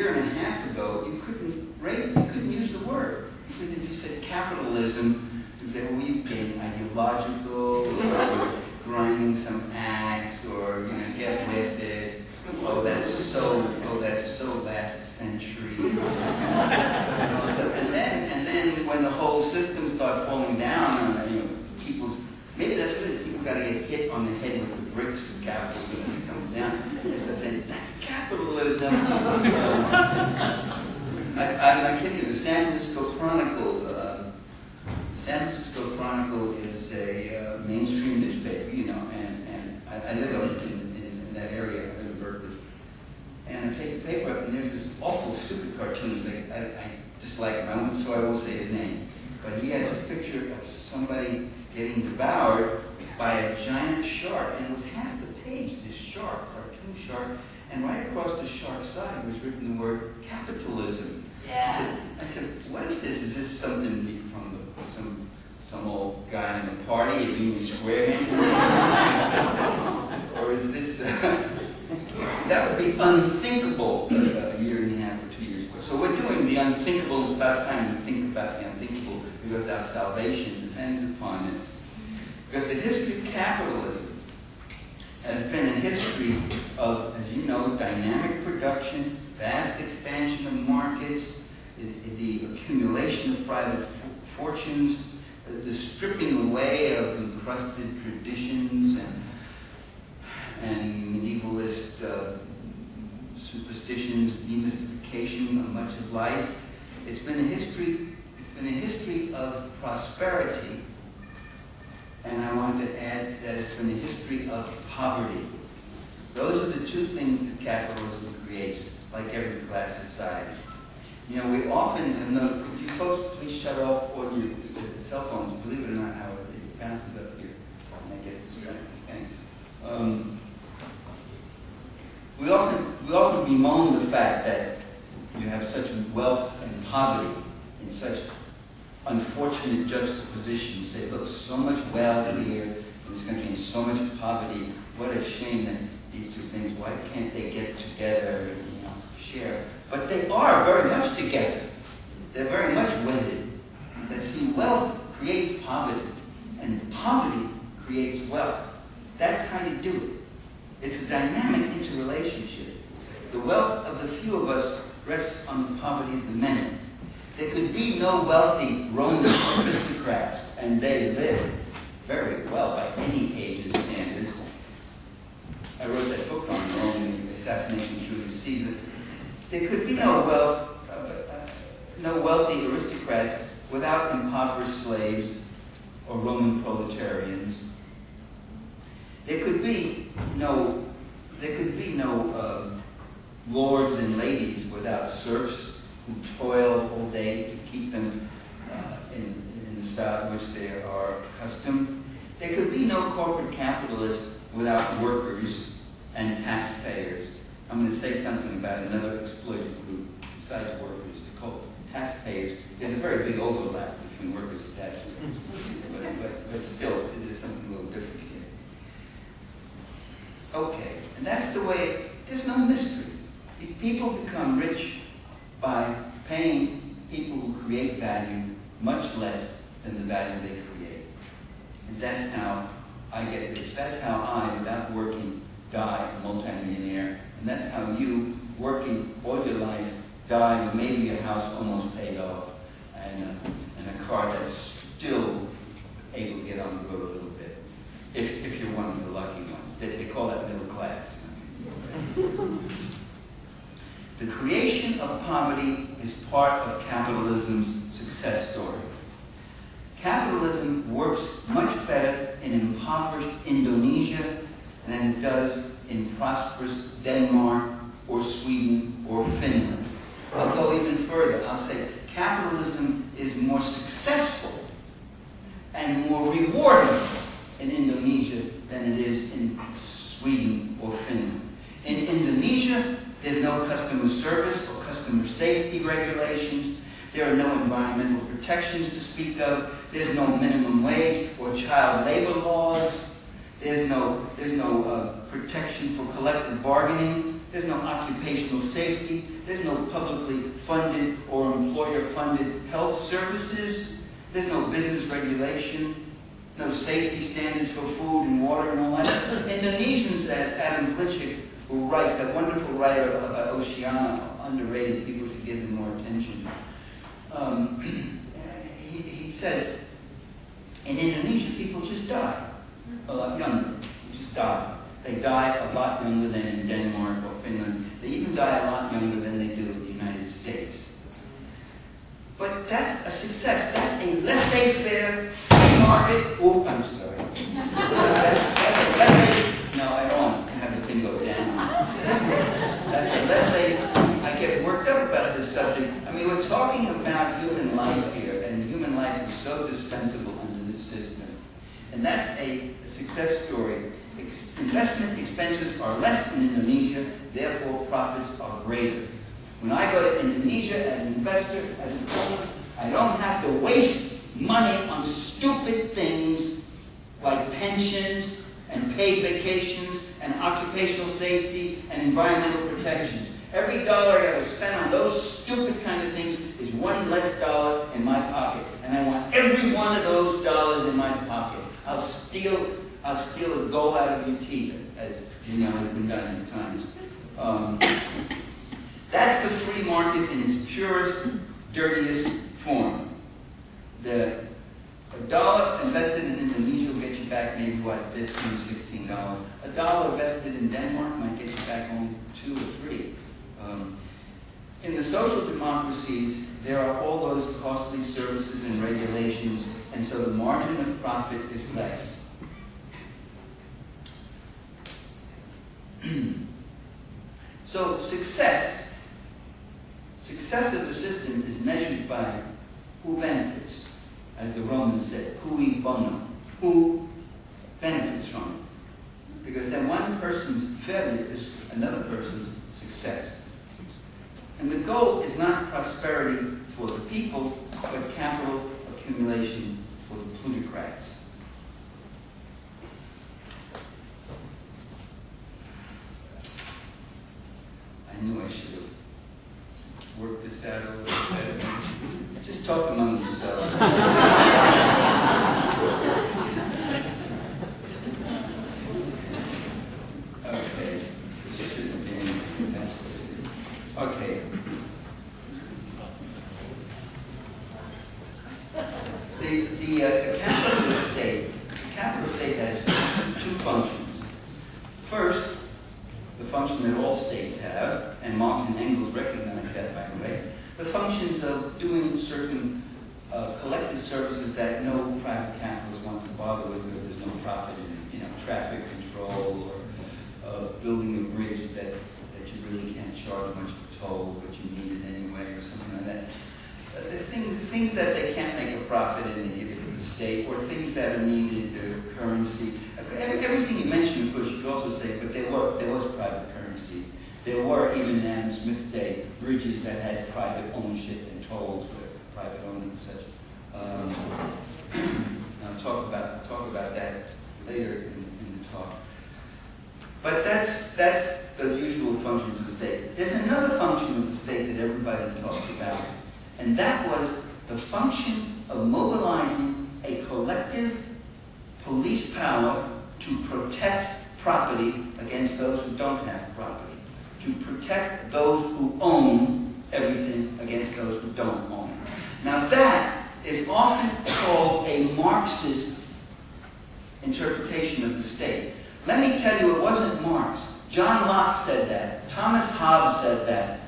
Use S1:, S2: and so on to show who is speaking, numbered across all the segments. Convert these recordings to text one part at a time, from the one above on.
S1: year and a half ago, you couldn't use the word. Even if you said capitalism, you say, well, you've been ideological, or grinding some axe, or get with it. Oh, that's so last century. And then when the whole system started falling down, maybe that's what it is. People got to get hit on the head with the bricks of capitalism as it comes down. They start saying, that's capitalism. I kid you, the San Francisco Chronicle. San Francisco Chronicle is a mainstream newspaper, and I live up in that area. I live in Berkeley. And I take the paper up, and there's this awful, stupid cartoonist. I dislike him, so I won't say his name. But he had this picture of somebody getting devoured by a giant shark, and it was half the page, this shark, cartoon shark, and right across the shark's side was written the word capitalism. Yeah. I said, what is this? Is this something from some old guy in a party at Union Square? Or is this, that would be unthinkable a year and a half or 2 years ago. So we're doing the unthinkable. It's about time to think about the unthinkable, because our salvation depends upon it. Because the history of capitalism has been a history of, as you know, dynamic production, vast expansion of markets, the accumulation of private fortunes, the stripping away of encrusted traditions and medievalist superstitions, demystification of much of life. It's been a history of prosperity, and I want to add that it's been a history of poverty. Those are the two things that capitalism creates, like every class society. We often have noticed, could you folks please shut off all your cell phones? Believe it or not, Howard, it bounces up here, and I get distracted. Thanks. We often bemoan the fact that you have such wealth and poverty in such unfortunate juxtaposition. You say, look, so much wealth here in this country and so much poverty. What a shame that these two things, why can't they get together and share? But they are very much together. They're very much wedded. But see, wealth creates poverty, and poverty creates wealth. That's how you do it. It's a dynamic interrelationship. The wealth of the few of us rests on the poverty of the many. There could be no wealthy Roman aristocrats, and they lived very well by any age and standards. I wrote that book on Rome, the assassination of Julius Caesar. There could be no wealthy aristocrats without impoverished slaves or Roman proletarians. There could be no lords and ladies without serfs who toil all day to keep them in the style to which they are accustomed. There could be no corporate capitalists without workers and taxpayers. I'm going to say something about another exploited group besides workers. They're called taxpayers. There's a very big overlap between workers and taxpayers. but still, there's something a little different here. Okay, and that's the way, there's no mystery. People become rich by paying people who create value much less than the value they create. And that's how I get rich. That's how I, without working, die a multimillionaire. And that's how you, working all your life, die with maybe a house almost paid off and a car that's still able to get on the road a little bit, if you're one of the lucky ones. They call that middle class. The creation of poverty is part of capitalism's success story. Capitalism works much better in impoverished Indonesia than it does in prosperous Denmark or Sweden or Finland. I'll go even further. I'll say capitalism is more successful and more rewarding in Indonesia than it is in Sweden or Finland. In Indonesia, there's no customer service or customer safety regulations. There are no environmental protections to speak of. There's no minimum wage or child labor laws. There's no protection for collective bargaining. there's no occupational safety, there's no publicly funded or employer-funded health services, there's no business regulation, no safety standards for food and water and all that. Indonesians, as Adam Plichik, who writes, that wonderful writer about Oceania, underrated, people should give him more attention. He says, in Indonesia, people just die a lot younger. They just die. They die a lot younger than in Denmark or Finland. They even die a lot younger than they do in the United States. But that's a success. That's a laissez-faire, free market. Oh, I'm sorry. That's a laissez. No, I don't want to have the thing go down. That's a laissez. I get worked up about this subject. I mean, we're talking about human life here, and human life is so dispensable under this system. And that's a success story. Investment expenses are less in Indonesia, therefore profits are greater. When I go to Indonesia as an investor, as an owner, I don't have to waste money on stupid things like pensions and paid vacations and occupational safety and environmental protections. Every dollar I ever spend on those stupid kind of things is one less dollar in my pocket. And I want every one of those dollars in my pocket. I'll steal a gold out of your teeth, as you know has been done many times. That's the free market in its purest, dirtiest form. A dollar invested in Indonesia will get you back maybe, what, $15, $16. A dollar invested in Denmark might get you back only 2 or 3. In the social democracies, there are all those costly services and regulations, and so the margin of profit is less. So success of the system is measured by who benefits, as the Romans said, cui bono, who benefits from it. Because then one person's failure is another person's success. And the goal is not prosperity for the people, but capital accumulation for the plutocrats. I knew I should have worked this out a little bit better. Just talk among yourselves. Okay. This should have been. That's what it is. Okay. The capitalist state has 2 functions. First, the function that all states have, and Marx and Engels recognize that, by the way, the functions of doing certain collective services that no private capitalist wants to bother with because there's no profit in, traffic control or building a bridge that you really can't charge much for toll, but you need it anyway, or something like that. The things that they can't make a profit in, they give it to the state, or things that are needed, currency. Everything you mentioned, of course, you could also say, but there was private currencies. There were, even in Adam Smith's day, bridges that had private ownership and tolls for private owning and such. I'll talk about that later in the talk. But that's the usual functions of the state. There's another function of the state that everybody talked about, and that was the function of mobilizing a collective police power to protect property against those who don't have property, to protect those who own everything against those who don't own it. Now that is often called a Marxist interpretation of the state. Let me tell you, it wasn't Marx. John Locke said that. Thomas Hobbes said that.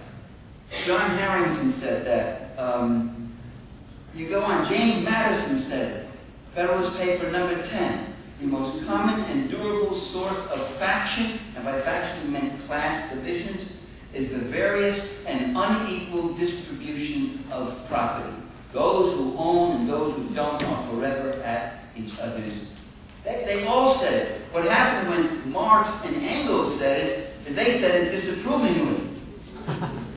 S1: John Harrington said that. You go on, James Madison said it. Federalist Paper number 10. The most common and durable source of faction, and by faction we meant class divisions, is the various and unequal distribution of property. Those who own and those who don't are forever at each other's. They all said it. What happened when Marx and Engels said it is they said it disapprovingly.